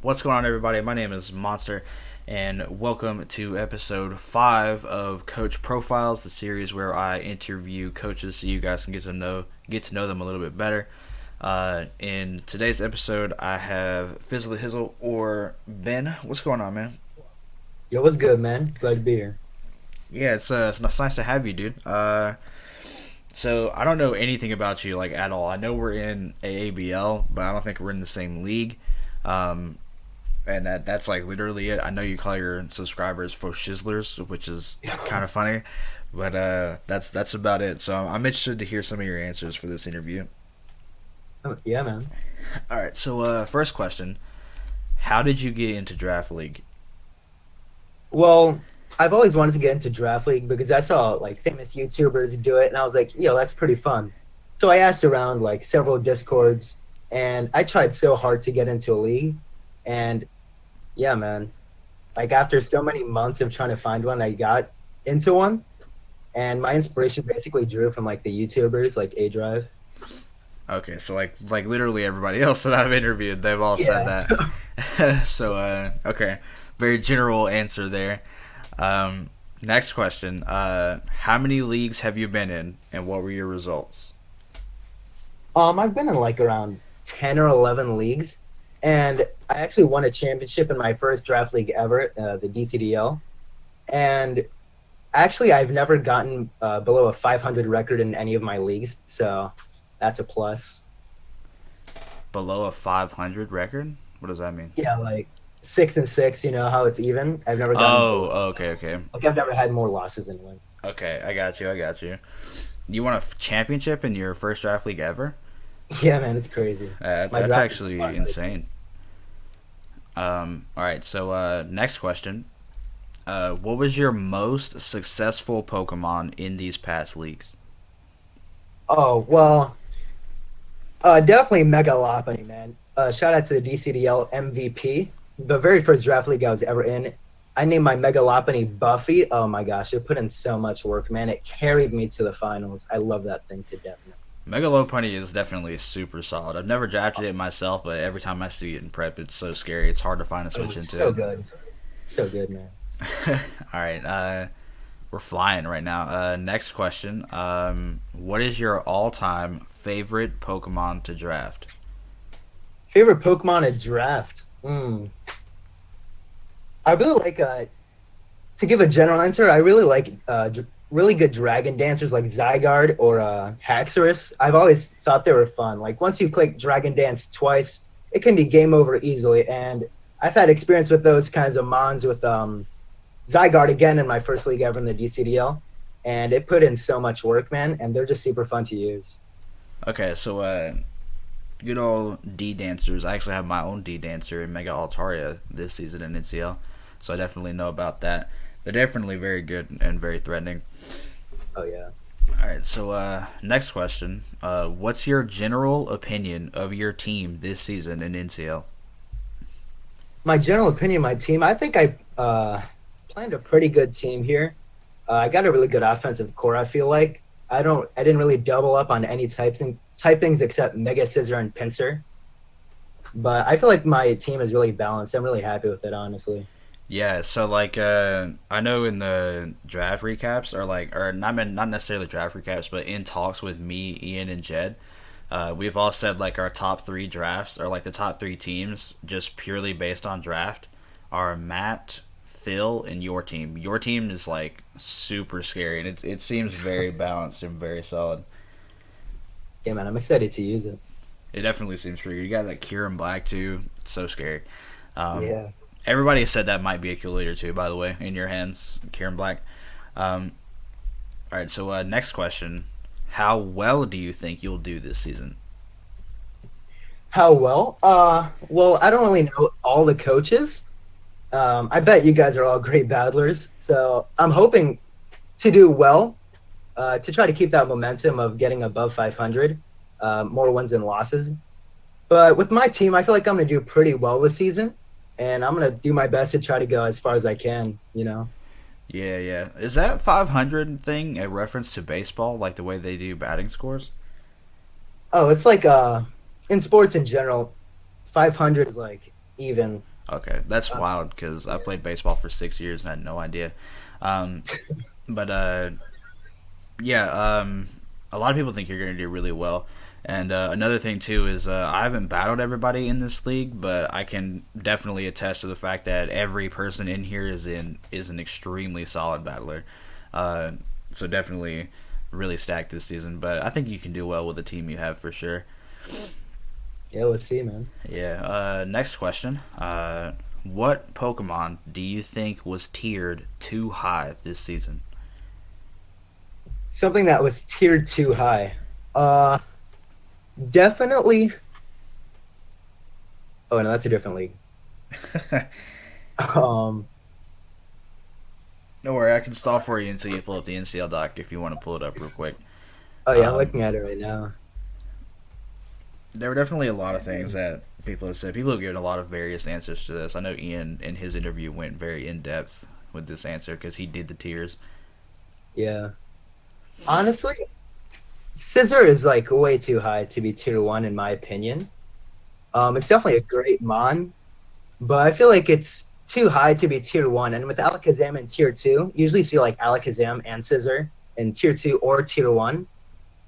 What's going on, everybody? My name is Monster, and welcome to episode 5 of Coach Profiles, the series where I interview coaches so you guys can get to know them a little bit better. In today's episode, I have FizzleTheHizzle or Ben. What's going on, man? Yo, what's good, man? Glad to be here. Yeah, it's nice to have you, dude. So I don't know anything about you like at all. I know we're in AABL, but I don't think we're in the same league. Um, and that's like literally it. I know you call your subscribers for shizzlers, which is kind of funny, but that's about it. So I'm interested to hear some of your answers for this interview. Oh, yeah, man. All right. So first question: how did you get into draft league? Well, I've always wanted to get into Draft League because I saw like famous YouTubers do it, and I was like, yo, that's pretty fun. So I asked around like several Discords, and I tried so hard to get into a league, and yeah, man. Like after so many months of trying to find one, I got into one, and my inspiration basically drew from like the YouTubers, like A Drive. Okay, so like literally everybody else that I've interviewed, they've all said Yeah. that. So okay, very general answer there. Next question: how many leagues have you been in, and what were your results? I've been in like around 10 or 11 leagues, and I actually won a championship in my first draft league ever, the DCDL. And actually, I've never gotten below a 500 record in any of my leagues, so that's a plus. Below a 500 record? What does that mean? Yeah, like 6-6, you know how it's even. I've never gotten Oh, below. okay. Like I've never had more losses than one. Okay, I got you. You won a championship in your first draft league ever? Yeah, man, it's crazy. My That's draft is actually plus, like, insane. All right, so next question. What was your most successful Pokemon in these past leagues? oh well, definitely Mega Lopunny, man. Shout out to the DCDL MVP. The very first draft league I was ever in. I named my Mega Lopunny Buffy. Oh my gosh, it put in so much work, man. It carried me to the finals. I love that thing to death, man. Megalopunny is definitely super solid. I've never drafted it myself, but every time I see it in prep, it's so scary. It's hard to find a Oh, switch it's into so it. good. So good, man. All right, we're flying right now. Next question. What is your all-time favorite Pokemon to draft? Favorite Pokemon at draft? I really like, to give a general answer, I really like really good dragon dancers like Zygarde or Haxorus. I've always thought they were fun. Like once you click Dragon Dance twice, it can be game over easily. And I've had experience with those kinds of mons with Zygarde again in my first league ever in the DCDL. And it put in so much work, man. And they're just super fun to use. Okay, so good old D dancers. I actually have my own D dancer in Mega Altaria this season in NCL, so I definitely know about that. They're definitely very good and very threatening. Oh, yeah. All right, so next question. What's your general opinion of your team this season in NCL? My general opinion, of my team, I think I planned a pretty good team here. I got a really good offensive core. I feel like I didn't really double up on any typings except Mega Scissor and Pinsir. But I feel like my team is really balanced. I'm really happy with it, honestly. Yeah, so like I know in the draft recaps or not necessarily draft recaps, but in talks with me, Ian, and Jed, we've all said like our top three drafts or like the top three teams just purely based on draft are Matt, Phil, and your team. Your team is like super scary and it seems very balanced and very solid. Yeah, man, I'm excited to use it. It definitely seems pretty good. You got like Kieran Black too. It's so scary. Um, Yeah. Everybody said that might be a kill leader too, by the way, in your hands, Kieran Black. Um, all right, so next question. How well do you think you'll do this season? How well? Well, I don't really know all the coaches. I bet you guys are all great battlers, so I'm hoping to do well to try to keep that momentum of getting above 500, more wins than losses. But with my team, I feel like I'm going to do pretty well this season, and I'm going to do my best to try to go as far as I can, you know? Yeah. Is that 500 thing a reference to baseball, like the way they do batting scores? Oh, it's like in sports in general, 500 is like even. Okay, that's Uh, wild because I yeah. played baseball for 6 years and I had no idea. Um, but yeah, a lot of people think you're going to do really well. And another thing too is I haven't battled everybody in this league, but I can definitely attest to the fact that every person in here is an extremely solid battler. Uh, so definitely really stacked this season. But I think you can do well with the team you have for sure. Yeah, let's see, man. Yeah. Next question. What Pokemon do you think was tiered too high this season? Something that was tiered too high. Uh, Definitely. Oh no, that's a different league. Um. Don't worry, I can stall for you until you pull up the NCL doc if you want to pull it up real quick. Oh yeah, I'm Um, looking at it right now. there were definitely a lot of things that people have said. People have given a lot of various answers to this. I know Ian in his interview went very in depth with this answer because he did the tiers. Yeah. Honestly, Scissor is like way too high to be tier one in my opinion. It's definitely a great mon, but I feel like it's too high to be tier one. And with Alakazam in tier two, usually you see like Alakazam and Scissor in tier two or tier one.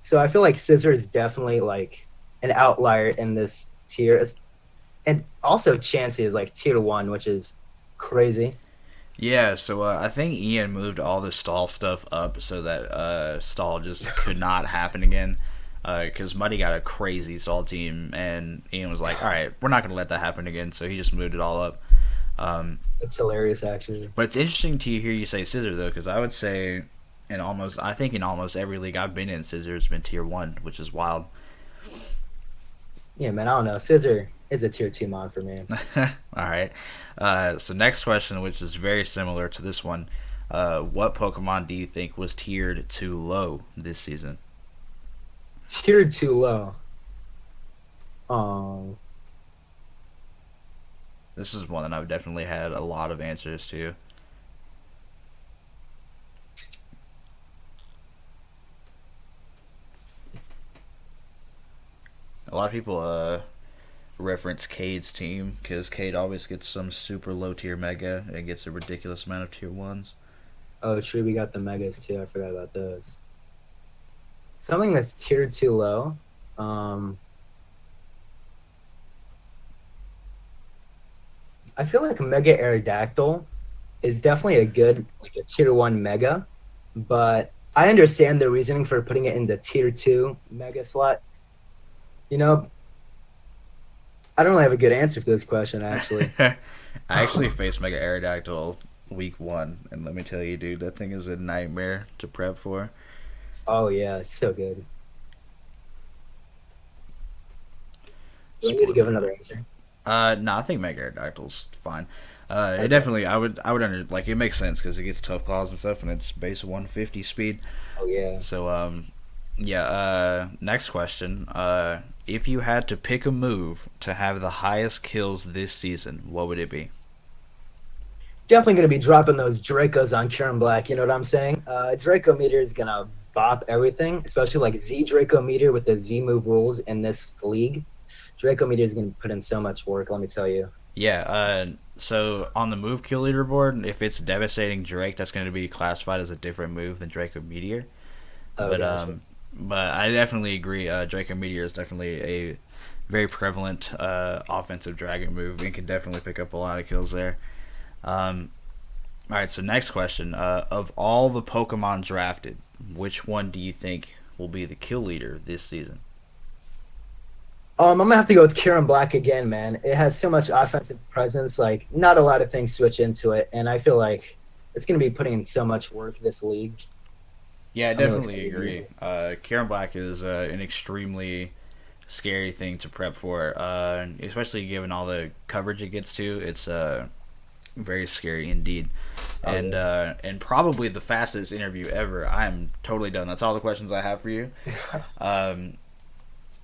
So I feel like Scissor is definitely like an outlier in this tier. And also Chansey is like tier one, which is crazy. Yeah, so I think Ian moved all the stall stuff up so that stall just could not happen again. Because Muddy got a crazy stall team, and Ian was like, "All right, we're not going to let that happen again." So he just moved it all up. It's hilarious, actually. But it's interesting to hear you say scissor though, because I would say I think in almost every league I've been in, scissor has been tier one, which is wild. Yeah, man, I don't know. Scissor is a tier two mod for me. All right. So next question, which is very similar to this one, what Pokemon do you think was tiered too low this season? Tiered too low. Um, This is one that I've definitely had a lot of answers to. A lot of people reference Cade's team because Cade always gets some super low tier mega and gets a ridiculous amount of tier ones. oh, true, we got the megas too. I forgot about those. Something that's tiered too low. Um, I feel like Mega Aerodactyl is definitely a good, like a tier one mega, but I understand the reasoning for putting it in the tier two mega slot. You know, I don't really have a good answer for this question, actually. I actually faced Mega Aerodactyl week one, and let me tell you, dude, that thing is a nightmare to prep for. Oh, yeah, it's so good. Do I need to Spoiler give another alert. answer? No, I think Mega Aerodactyl's fine. It Okay. definitely, I would under like it makes sense because it gets tough claws and stuff, and it's base 150 speed. Oh, yeah. So, yeah. Next question. If you had to pick a move to have the highest kills this season, what would it be? Definitely going to be dropping those Dracos on Kieran Black. You know what I'm saying? Draco meter is going to bop everything, especially like Z Draco meter with the Z move rules in this league. Draco meter is going to put in so much work, let me tell you. Yeah. So on the move kill leaderboard, if it's devastating Drake, that's going to be classified as a different move than Draco Meteor. Oh, But gotcha. I definitely agree. Draco Meteor is definitely a very prevalent offensive dragon move and can definitely pick up a lot of kills there. Um, all right, so next question. Of all the Pokemon drafted, which one do you think will be the kill leader this season? I'm gonna have to go with Kieran Black again, man. It has so much offensive presence. Like, not a lot of things switch into it, and I feel like it's gonna be putting in so much work this league. Yeah, I I'm really definitely excited to use agree. it. Karen Black is an extremely scary thing to prep for, especially given all the coverage it gets to. It's very scary indeed, Oh and probably the fastest interview ever. I am totally done. That's all the questions I have for you. yeah. Um,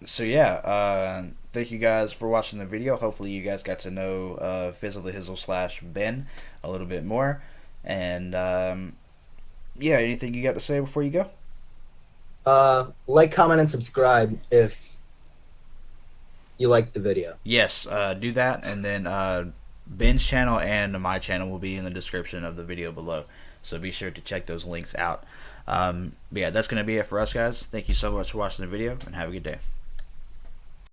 so yeah, thank you guys for watching the video. Hopefully you guys got to know FizzleTheHizzle slash Ben a little bit more, and yeah, anything you got to say before you go? Like, comment, and subscribe if you like the video. Yes, do that, and then Ben's channel and my channel will be in the description of the video below, so be sure to check those links out. But yeah, that's going to be it for us, guys. Thank you so much for watching the video, and have a good day.